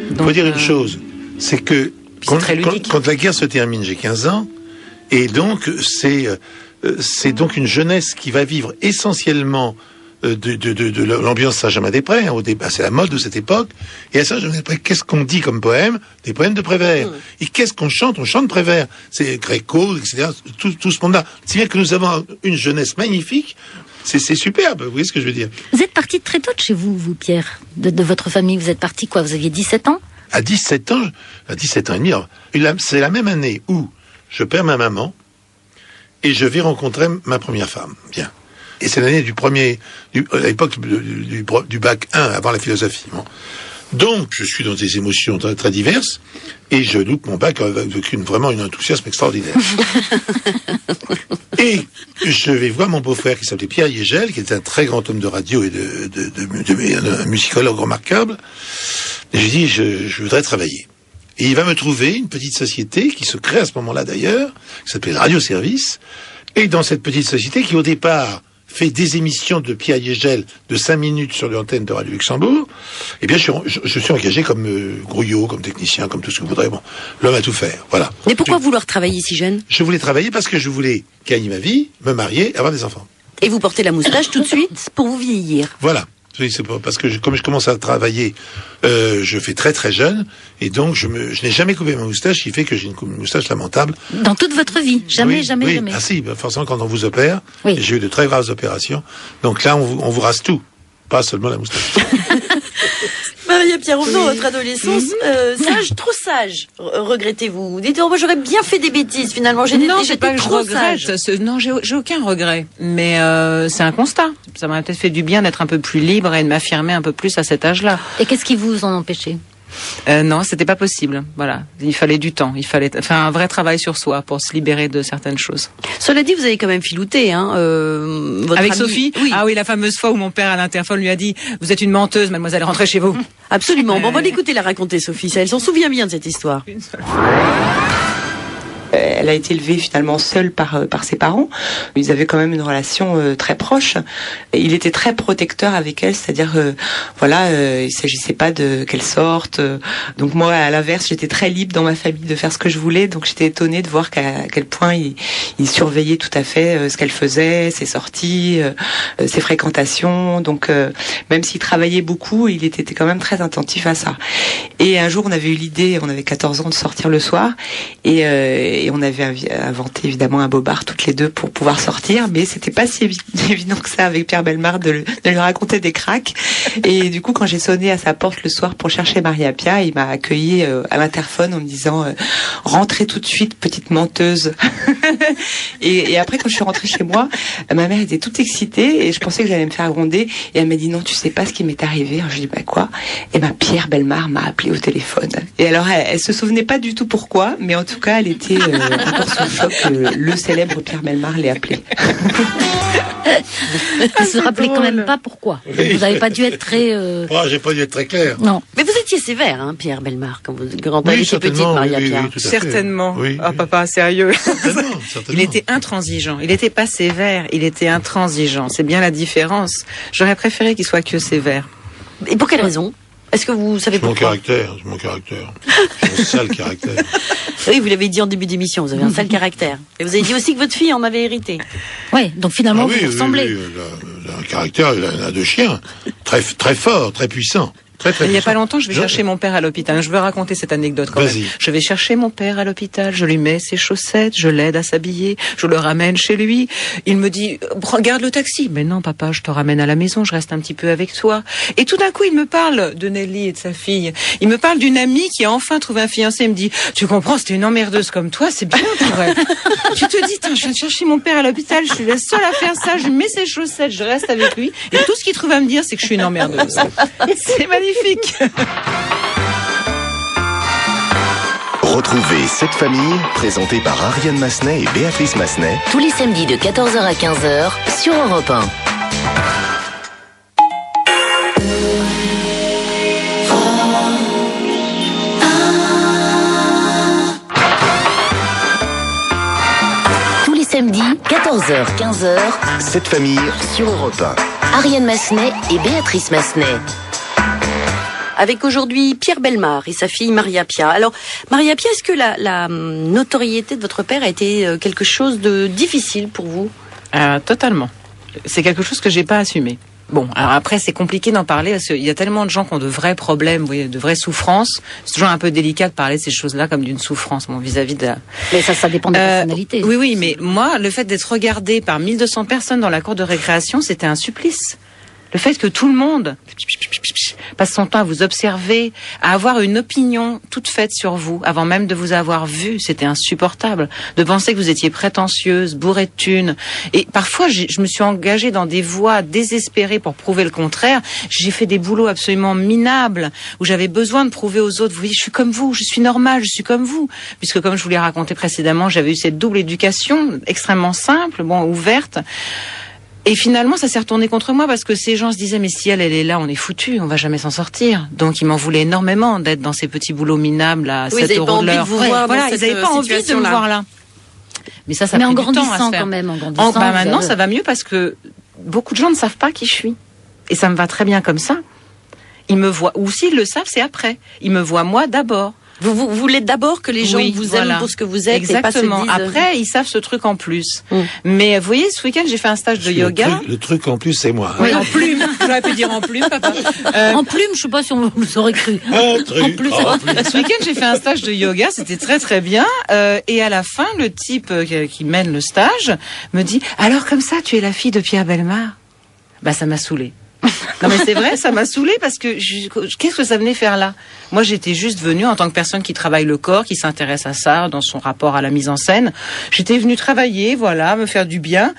Il faut dire une chose, c'est que quand la guerre se termine, j'ai 15 ans, et donc c'est donc une jeunesse qui va vivre essentiellement de l'ambiance Saint-Germain-des-Prés, hein, au début, c'est la mode de cette époque. Et à Saint-Germain-des-Prés, qu'est-ce qu'on dit comme poème? Des poèmes de Prévert. Et qu'est-ce qu'on chante? On chante Prévert. C'est Gréco, etc. Tout ce monde-là. Si bien que nous avons une jeunesse magnifique. C'est superbe, vous voyez ce que je veux dire. Vous êtes parti très tôt de chez vous, Pierre, de votre famille. Vous êtes parti quoi? Vous aviez 17 ans? À 17 ans et demi. C'est la même année où je perds ma maman et je vais rencontrer ma première femme. Bien. Et c'est l'année à l'époque du bac 1, avant la philosophie. Bon. Donc, je suis dans des émotions très, très diverses, et je loupe mon bac avec vraiment un enthousiasme extraordinaire. Et je vais voir mon beau-frère qui s'appelait Pierre Yégel, qui était un très grand homme de radio et un musicologue remarquable. Et je lui dis, je voudrais travailler. Et il va me trouver une petite société qui se crée à ce moment-là d'ailleurs, qui s'appelle Radio Service. Et dans cette petite société qui au départ fait des émissions de Pierre Yégel de 5 minutes sur l'antenne de Radio Luxembourg, eh bien je suis engagé comme grouillot, comme technicien, comme tout ce que vous voudrez. Bon, l'homme à tout faire, voilà. Mais pourquoi vouloir travailler si jeune? Je voulais travailler parce que je voulais gagner ma vie, me marier, avoir des enfants. Et vous portez la moustache tout de suite pour vous vieillir. Voilà. Oui, c'est pas parce que comme je commence à travailler, je fais très très jeune, et donc je n'ai jamais coupé ma moustache, ce qui fait que j'ai une moustache lamentable. Dans toute votre vie, jamais. Ah si, forcément quand on vous opère, j'ai eu de très graves opérations, donc là on vous rase tout, pas seulement la moustache. Maria-Pierre, revenons à votre adolescence. Sage, trop sage, regrettez-vous? Vous dites, moi j'aurais bien fait des bêtises finalement. Non, c'est pas que je regrette. Non, j'ai aucun regret. Mais c'est un constat. Ça m'a peut-être fait du bien d'être un peu plus libre et de m'affirmer un peu plus à cet âge-là. Et qu'est-ce qui vous en empêchait? Non, c'était pas possible. Voilà, il fallait du temps. Il fallait faire un vrai travail sur soi pour se libérer de certaines choses. Cela dit, vous avez quand même filouté, hein, votre avec amie... Sophie. Oui. Ah oui, la fameuse fois où mon père à l'interphone lui a dit « Vous êtes une menteuse, mademoiselle, rentrez chez vous. » Absolument. Bon, on va l'écouter la raconter, Sophie. Elle s'en souvient bien de cette histoire. Elle a été élevée finalement seule par ses parents. Ils avaient quand même une relation très proche. Et il était très protecteur avec elle, c'est-à-dire il s'agissait pas de qu'elle sorte. Donc moi, à l'inverse, j'étais très libre dans ma famille de faire ce que je voulais. Donc j'étais étonnée de voir à quel point il surveillait tout à fait ce qu'elle faisait, ses sorties, ses fréquentations. Donc même s'il travaillait beaucoup, il était quand même très attentif à ça. Et un jour, on avait eu l'idée, on avait 14 ans, de sortir le soir, et on avait inventé évidemment un bobard toutes les deux pour pouvoir sortir, mais c'était pas si évident que ça avec Pierre Bellemare de lui raconter des cracks. Et du coup, quand j'ai sonné à sa porte le soir pour chercher Maria-Pia, il m'a accueilli à l'interphone en me disant rentrez tout de suite, petite menteuse. et après, quand je suis rentrée chez moi, ma mère était toute excitée et je pensais que j'allais me faire gronder, et elle m'a dit non, tu sais pas ce qui m'est arrivé. Alors, je dis quoi? Et Pierre Bellemare m'a appelé au téléphone. Et alors, elle se souvenait pas du tout pourquoi, mais en tout cas, elle était encore sous le choc que le célèbre Pierre Bellemare l'ait appelé. Vous se rappelez quand même pas pourquoi. Vous n'avez pas dû être très... j'ai pas dû être très clair. Non. Mais vous étiez sévère, hein, Pierre Bellemare, quand vous étiez petite, Maria-Pierre. Oui, certainement. Oui. Ah, papa, sérieux. Certainement. Il était intransigeant. Il n'était pas sévère, il était intransigeant. C'est bien la différence. J'aurais préféré qu'il soit que sévère. Et pour quelle raison? Est-ce que vous savez pourquoi? C'est mon caractère. J'ai un sale caractère. Oui, vous l'avez dit en début d'émission, vous avez un sale caractère. Et vous avez dit aussi que votre fille en avait hérité. Oui, donc finalement, vous ressemblez. Oui, un caractère, il a de chien. Très, très fort, très puissant. Très, très Il n'y a puissant. pas longtemps, je vais chercher mon père à l'hôpital. Je veux raconter cette anecdote quand même. Vas-y. Je vais chercher mon père à l'hôpital, je lui mets ses chaussettes, je l'aide à s'habiller, je le ramène chez lui. Il me dit, regarde le taxi. Mais non, papa, je te ramène à la maison, je reste un petit peu avec toi. Et tout d'un coup, il me parle de Nelly et de sa fille. Il me parle d'une amie qui a enfin trouvé un fiancé. Il me dit, tu comprends, c'était une emmerdeuse comme toi, c'est bien pour elle. Tu te dis, je viens de chercher mon père à l'hôpital, je suis la seule à faire ça, je lui mets ses chaussettes, je reste avec lui. Et tout ce qu'il trouve à me dire, c'est que je suis une emmerdeuse. C'est magnifique. Retrouvez cette famille, présentée par Ariane Massenet et Béatrice Massenet, Tous les samedis de 14h à 15h sur Europe 1. Tous les samedis, 14h, 15h, cette famille sur Europe 1. Ariane Massenet et Béatrice Massenet. Avec aujourd'hui Pierre Bellemare et sa fille Maria Pia. Alors, Maria Pia, est-ce que la notoriété de votre père a été quelque chose de difficile pour vous ? Totalement. C'est quelque chose que j'ai pas assumé. Bon, alors après, c'est compliqué d'en parler parce qu'il y a tellement de gens qui ont de vrais problèmes, vous voyez, de vraies souffrances. C'est toujours un peu délicat de parler de ces choses-là comme d'une souffrance, bon, vis-à-vis de la... Mais ça dépend de la personnalité. Oui, mais moi, le fait d'être regardé par 1200 personnes dans la cour de récréation, c'était un supplice. Le fait que tout le monde passe son temps à vous observer, à avoir une opinion toute faite sur vous, avant même de vous avoir vu, c'était insupportable. De penser que vous étiez prétentieuse, bourrée de thunes. Et parfois, je me suis engagée dans des voies désespérées pour prouver le contraire. J'ai fait des boulots absolument minables, où j'avais besoin de prouver aux autres, vous voyez, je suis comme vous, je suis normale, je suis comme vous. Puisque comme je vous l'ai raconté précédemment, j'avais eu cette double éducation, extrêmement simple, ouverte. Et finalement, ça s'est retourné contre moi parce que ces gens se disaient, mais si elle est là, on est foutu, on va jamais s'en sortir. Donc, ils m'en voulaient énormément d'être dans ces petits boulots minables à 7 euros de l'heure. Voilà, ils n'avaient pas envie de me voir là. Mais ça pris en du temps à se grandissant faire. quand même, en grandissant. Maintenant, ça va mieux parce que beaucoup de gens ne savent pas qui je suis. Et ça me va très bien comme ça. Ils me voient, ou s'ils le savent, c'est après. Ils me voient moi d'abord. Vous voulez d'abord que les gens vous aiment pour ce que vous êtes. Exactement. Et pas se disent... Après, ils savent ce truc en plus. Mais vous voyez, ce week-end, j'ai fait un stage de yoga. Le truc en plus, c'est moi. Oui, en plume. J'aurais pu dire en plume, papa. En plume, je sais pas si on vous aurait cru. En plus. Ce week-end, j'ai fait un stage de yoga. C'était très, très bien. Et à la fin, le type qui mène le stage me dit, alors comme ça, tu es la fille de Pierre Bellemare? Bah, ça m'a saoulée. Non mais c'est vrai, ça m'a saoulée parce que qu'est-ce que ça venait faire là? Moi j'étais juste venue en tant que personne qui travaille le corps, qui s'intéresse à ça dans son rapport à la mise en scène. J'étais venue travailler, voilà, me faire du bien.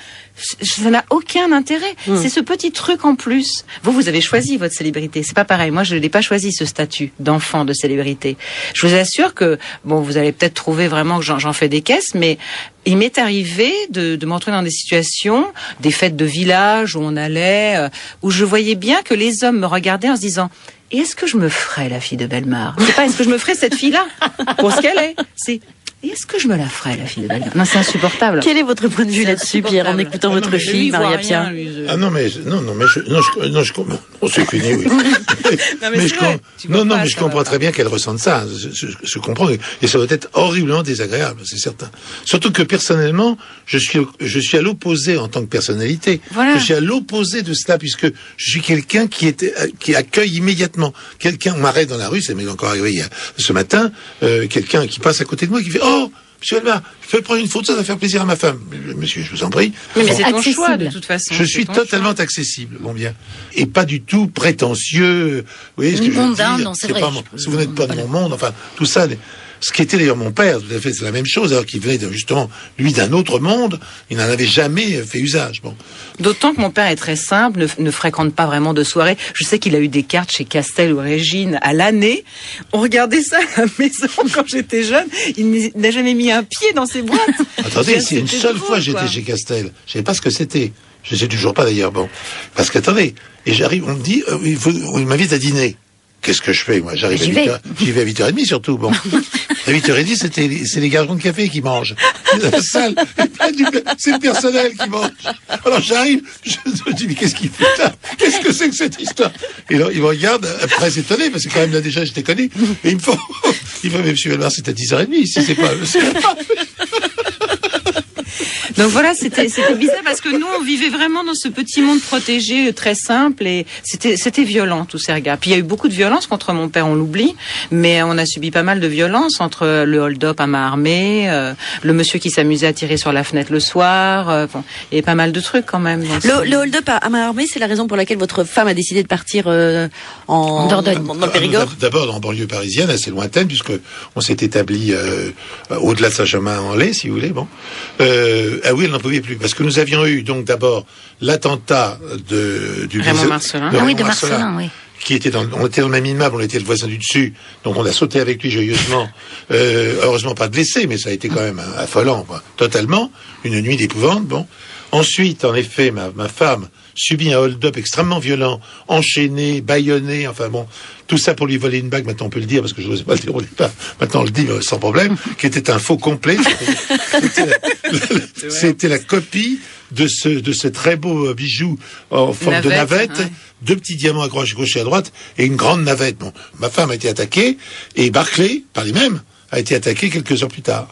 Ça n'a aucun intérêt. C'est ce petit truc en plus. Vous avez choisi votre célébrité. C'est pas pareil. Moi, je n'ai pas choisi ce statut d'enfant de célébrité. Je vous assure que, bon, vous allez peut-être trouver vraiment que j'en fais des caisses, mais il m'est arrivé de me retrouver dans des situations, des fêtes de village où on allait, où je voyais bien que les hommes me regardaient en se disant, et est-ce que je me ferais la fille de Bellemare? C'est pas, est-ce que je me ferais cette fille-là? Pour ce qu'elle est. C'est, et est-ce que je me la ferais, la fille de Bellemare? Non, c'est insupportable. Quel est votre point de vue là-dessus, Pierre, en écoutant votre fille, Maria Pia? Ah non, mais je comprends. C'est fini, oui. Mais je comprends très bien qu'elle ressente ça. Je comprends. Et ça doit être horriblement désagréable, c'est certain. Surtout que personnellement, je suis à l'opposé en tant que personnalité. Voilà. Je suis à l'opposé de cela puisque je suis quelqu'un qui accueille immédiatement. Quelqu'un m'arrête dans la rue, ça m'est encore arrivé ce matin, quelqu'un qui passe à côté de moi qui fait, oh, Monsieur Bellemare, je peux prendre une photo, ça va faire plaisir à ma femme. Monsieur, je vous en prie. Mais c'est ton choix, de toute façon. Je suis totalement accessible, bon bien. Et pas du tout prétentieux. Vous voyez ce que je veux dire? Non, c'est vrai. Si vous n'êtes pas de mon monde, enfin, tout ça. Ce qui était d'ailleurs mon père, tout à fait, c'est la même chose, alors qu'il venait justement, lui, d'un autre monde, il n'en avait jamais fait usage. Bon. D'autant que mon père est très simple, ne fréquente pas vraiment de soirées. Je sais qu'il a eu des cartes chez Castel ou Régine à l'année. On regardait ça à la maison quand j'étais jeune. Il n'a jamais mis un pied dans ses boîtes. Attendez, si une seule fois j'étais chez Castel, je savais pas ce que c'était. Je sais toujours pas d'ailleurs, bon. Parce qu'attendez, et j'arrive, on me dit, il m'invite à dîner. Qu'est-ce que je fais, moi? J'arrive j'y vais à 8h30 surtout, bon. À 8h30, c'est les garçons de café qui mangent. La salle, c'est le personnel qui mange. Alors j'arrive, je me dis, mais qu'est-ce qu'il fait là? Qu'est-ce que c'est que cette histoire? Et là, il me regarde, très étonné, parce que quand même là déjà, j'étais connu. Et il me fait, mais monsieur Bellemare, c'est à 10h30, si c'est pas... Donc voilà, c'était bizarre parce que nous, on vivait vraiment dans ce petit monde protégé, très simple, et c'était violent, tous ces regards. Puis il y a eu beaucoup de violence contre mon père, on l'oublie, mais on a subi pas mal de violence entre le hold-up à main armée, le monsieur qui s'amusait à tirer sur la fenêtre le soir, bon, il y avait pas mal de trucs quand même. Le hold-up à main armée, c'est la raison pour laquelle votre femme a décidé de partir en Dordogne, dans le Périgord. D'abord dans la banlieue parisienne, assez lointaine, puisque on s'est établi au-delà de Saint-Germain-en-Laye, si vous voulez. Bon, ah oui, elle n'en pouvait plus, parce que nous avions eu donc d'abord l'attentat du Raymond Marcelin. Ah oui, de Marcelin, oui. Qui était on était dans le même immeuble, on était le voisin du dessus, donc on a sauté avec lui joyeusement. Heureusement pas de blessés, mais ça a été quand même affolant, quoi. Totalement, une nuit d'épouvante. Bon. Ensuite, en effet, ma femme subit un hold-up extrêmement violent, enchaîné, bâillonné, enfin bon, tout ça pour lui voler une bague, maintenant on peut le dire, parce que je n'osais pas le dire au départ, maintenant on le dit sans problème, qui était un faux complet. C'était la copie de ce très beau bijou en forme de navette, ouais. 2 petits diamants à gauche et à droite, et une grande navette. Bon, ma femme a été attaquée, et Barclay, par les mêmes, a été attaqué quelques heures plus tard.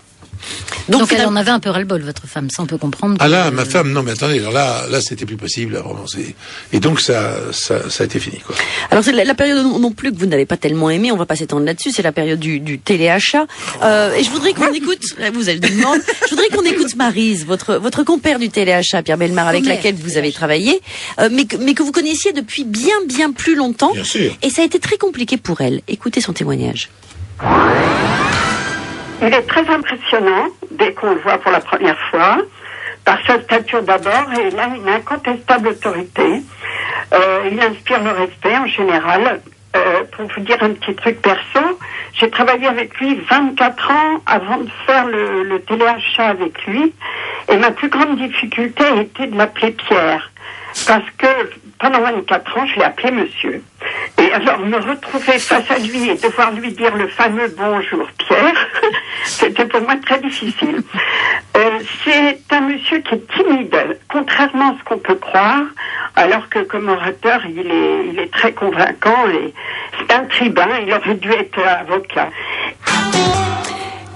Donc elle en avait un peu ras-le-bol, votre femme, ça on peut comprendre. Ah là, ma femme, non mais attendez, alors là c'était plus possible, là, vraiment. Et donc ça a été fini, quoi. Alors c'est la période non plus que vous n'avez pas tellement aimé, on va pas s'étendre là-dessus, c'est la période du téléachat. Et je voudrais qu'on écoute, vous avez une demande, je voudrais qu'on écoute Maryse, votre compère du téléachat, Pierre Bellemare, avec laquelle vous avez travaillé, mais que vous connaissiez depuis bien plus longtemps. Bien sûr. Et ça a été très compliqué pour elle. Écoutez son témoignage. Il est très impressionnant dès qu'on le voit pour la première fois, par sa stature d'abord, et il a une incontestable autorité. Il inspire le respect en général. Pour vous dire un petit truc perso, j'ai travaillé avec lui 24 ans avant de faire le téléachat avec lui, et ma plus grande difficulté a été de l'appeler Pierre. Parce que pendant 24 ans, je l'ai appelé monsieur. Et alors, me retrouver face à lui et devoir lui dire le fameux bonjour Pierre, c'était pour moi très difficile. C'est un monsieur qui est timide, contrairement à ce qu'on peut croire, alors que comme orateur, il est très convaincant et c'est un tribun, il aurait dû être avocat.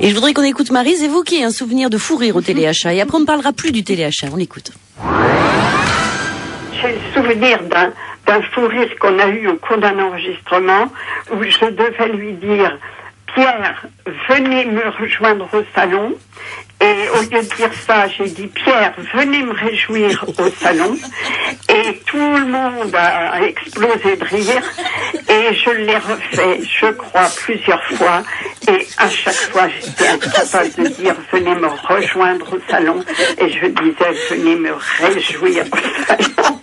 Et je voudrais qu'on écoute Maryse évoquer un souvenir de fou rire au téléachat. Et après, on ne parlera plus du téléachat. On l'écoute. J'ai le souvenir d'un fou rire qu'on a eu au cours d'un enregistrement où je devais lui dire « Pierre, venez me rejoindre au salon ». Et au lieu de dire ça, j'ai dit « Pierre, venez me réjouir au salon ». Et tout le monde a explosé de rire. Et je l'ai refait, je crois, plusieurs fois. Et à chaque fois, j'étais incapable de dire « Venez me rejoindre au salon ». Et je disais « Venez me réjouir au salon ».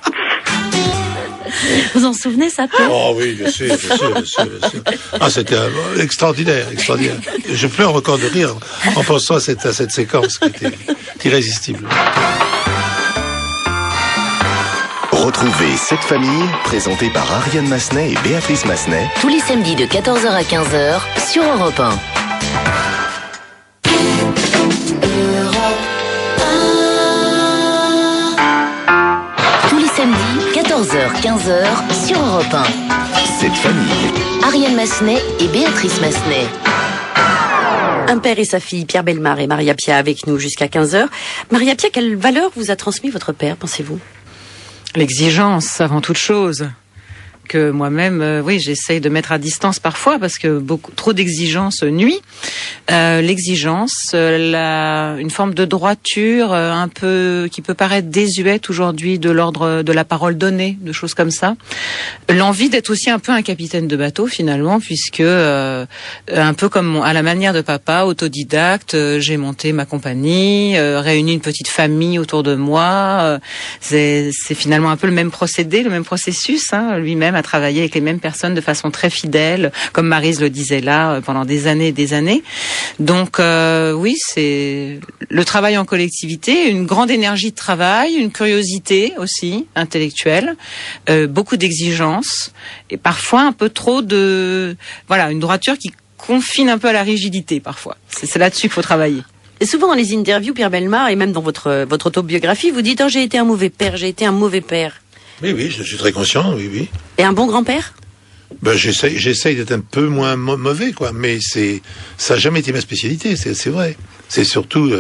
Vous en souvenez, ça, Pierre ? Oh oui, bien sûr. Ah, c'était extraordinaire. Je pleure encore de rire en pensant à cette séquence qui était irrésistible. Retrouvez Cette famille, présentée par Ariane Massenet et Béatrice Massenet, tous les samedis de 14h à 15h sur Europe 1. Tous les samedis, 14h, 15h sur Europe 1. Cette famille. Ariane Massenet et Béatrice Massenet. Un père et sa fille, Pierre Bellemare et Maria Pia avec nous jusqu'à 15h. Maria Pia, quelle valeur vous a transmis votre père, pensez-vous ? L'exigence, avant toute chose. Que moi-même, oui, j'essaye de mettre à distance parfois parce que trop d'exigences nuit. L'exigence, une forme de droiture, un peu qui peut paraître désuète aujourd'hui, de l'ordre de la parole donnée, de choses comme ça. L'envie d'être aussi un peu un capitaine de bateau finalement, puisque un peu comme à la manière de papa, autodidacte, j'ai monté ma compagnie, réuni une petite famille autour de moi. C'est finalement un peu le même procédé, le même processus, hein, lui-même à travailler avec les mêmes personnes de façon très fidèle, comme Maryse le disait là, pendant des années et des années. Donc oui, c'est le travail en collectivité, une grande énergie de travail, une curiosité aussi intellectuelle, beaucoup d'exigences et parfois un peu trop une droiture qui confine un peu à la rigidité parfois. C'est là-dessus qu'il faut travailler. Et souvent dans les interviews, Pierre Bellemare, et même dans votre autobiographie, vous dites « Oh, j'ai été un mauvais père, j'ai été un mauvais père ». Oui, je suis très conscient, oui. Et un bon grand-père ? J'essaye d'être un peu moins mauvais, quoi. Mais ça n'a jamais été ma spécialité, c'est vrai. C'est surtout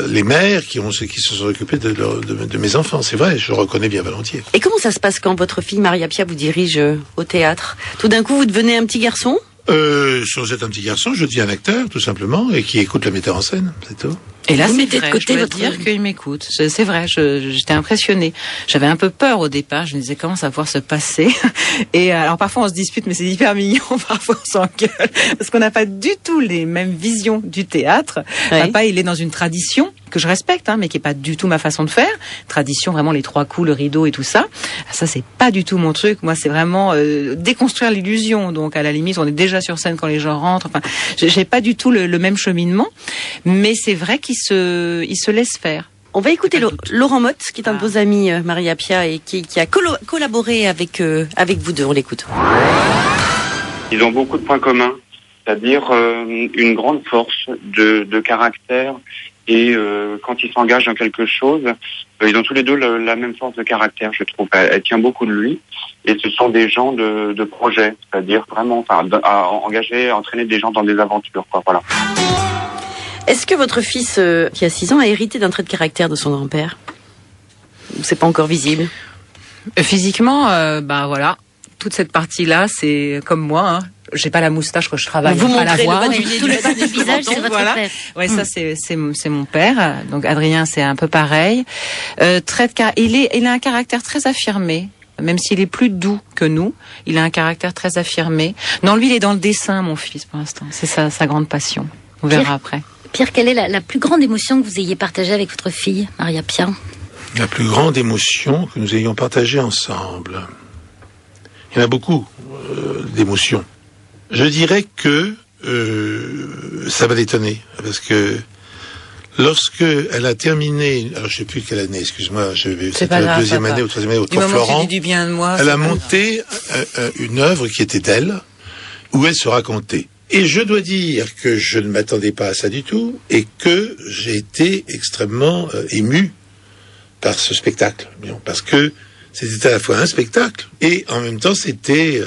les mères qui se sont occupées de mes enfants. C'est vrai, je le reconnais bien volontiers. Et comment ça se passe quand votre fille Maria Pia vous dirige au théâtre? Tout d'un coup, vous devenez un petit garçon? Sans être un petit garçon, je deviens un acteur, tout simplement, et qui écoute le metteur en scène, c'est tout. Et là, Vous c'est mettez de vrai, côté je dois votre- dire qu'il m'écoute. C'est vrai, j'étais impressionnée. J'avais un peu peur au départ. Je me disais comment ça va pouvoir se passer. Et alors parfois on se dispute, mais c'est hyper mignon. Parfois on s'engueule parce qu'on n'a pas du tout les mêmes visions du théâtre. Ouais. Papa, il est dans une tradition que je respecte, mais qui est pas du tout ma façon de faire. Tradition, vraiment les 3 coups, le rideau et tout ça. Ça, c'est pas du tout mon truc. Moi, c'est vraiment déconstruire l'illusion. Donc, à la limite, on est déjà sur scène quand les gens rentrent. Enfin, j'ai pas du tout le même cheminement. Mais c'est vrai qu'il se laisse faire. On va écouter Laurent Motte, qui est un de vos amis, Maria Pia, et qui a collaboré avec vous deux. On l'écoute. Ils ont beaucoup de points communs, c'est-à-dire une grande force de caractère et quand ils s'engagent dans quelque chose, ils ont tous les deux la même force de caractère, je trouve. Elle tient beaucoup de lui et ce sont des gens de projet, c'est-à-dire vraiment à engager, à entraîner des gens dans des aventures, quoi. Voilà. Est-ce que votre fils, qui a 6 ans, a hérité d'un trait de caractère de son grand-père? Ou c'est pas encore visible? Physiquement, voilà. Toute cette partie-là, c'est comme moi, hein. J'ai pas la moustache quand je travaille. Vous pas la montrez le voix. bas du nez, Tout le bas du visage, c'est votre Voilà. père. Ouais, ça c'est mon père. Donc Adrien, c'est un peu pareil. Il a un caractère très affirmé. Même s'il est plus doux que nous, il a un caractère très affirmé. Non, lui, il est dans le dessin, mon fils, pour l'instant. C'est sa grande passion. On verra après. Pierre, quelle est la plus grande émotion que vous ayez partagée avec votre fille, Maria Pia? La plus grande émotion que nous ayons partagée ensemble. Il y en a beaucoup d'émotions. Je dirais que ça va l'étonner, parce que lorsque elle a terminé, alors je sais plus quelle année, excuse-moi, c'était la deuxième année ou troisième année au Tour Florent, tu dis du bien de moi, elle a monté une œuvre qui était d'elle, où elle se racontait. Et je dois dire que je ne m'attendais pas à ça du tout, et que j'ai été extrêmement ému par ce spectacle, parce que c'était à la fois un spectacle, et en même temps c'était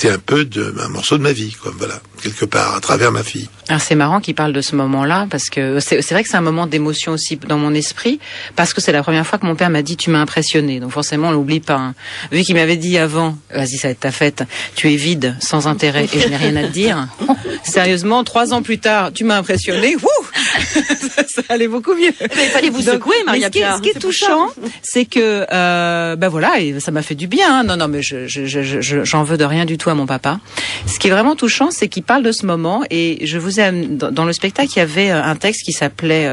un peu un morceau de ma vie, quoi, voilà, quelque part, à travers ma fille. Alors c'est marrant qu'il parle de ce moment-là, parce que c'est vrai que c'est un moment d'émotion aussi dans mon esprit, parce que c'est la première fois que mon père m'a dit « tu m'as impressionné ». Donc forcément, on l'oublie pas. Hein. Vu qu'il m'avait dit avant « vas-y, ça va être ta fête, tu es vide, sans intérêt, et je n'ai rien à te dire ». Sérieusement, 3 ans plus tard, tu m'as impressionné, ça allait beaucoup mieux. Mais il fallait vous secouer, Maria Pia. Ce qui est touchant, c'est que, voilà, et ça m'a fait du bien. Hein. Non, mais j'en veux de rien du tout à mon papa. Ce qui est vraiment touchant, c'est qu'il parle de ce moment, et je vous ai dans le spectacle, il y avait un texte qui s'appelait,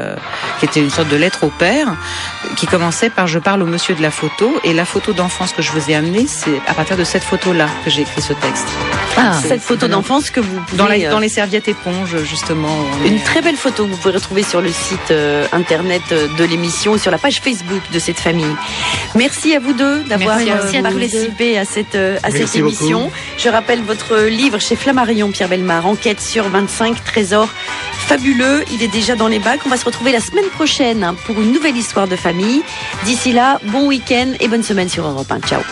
qui était une sorte de lettre au père, qui commençait par je parle au monsieur de la photo, et la photo d'enfance que je vous ai amenée, c'est à partir de cette photo-là que j'ai écrit ce texte. Cette photo d'enfance que vous pouvez, dans les serviettes éponges, justement. Une très belle photo que vous pouvez retrouver sur le site internet de l'émission et sur la page Facebook de cette famille. Merci à vous deux d'avoir participé à cette émission. Beaucoup. Je rappelle votre livre chez Flammarion, Pierre Bellemare, Enquête sur 25 trésors fabuleux. Il est déjà dans les bacs. On va se retrouver la semaine prochaine pour une nouvelle histoire de famille. D'ici là, bon week-end et bonne semaine sur Europe 1. Ciao.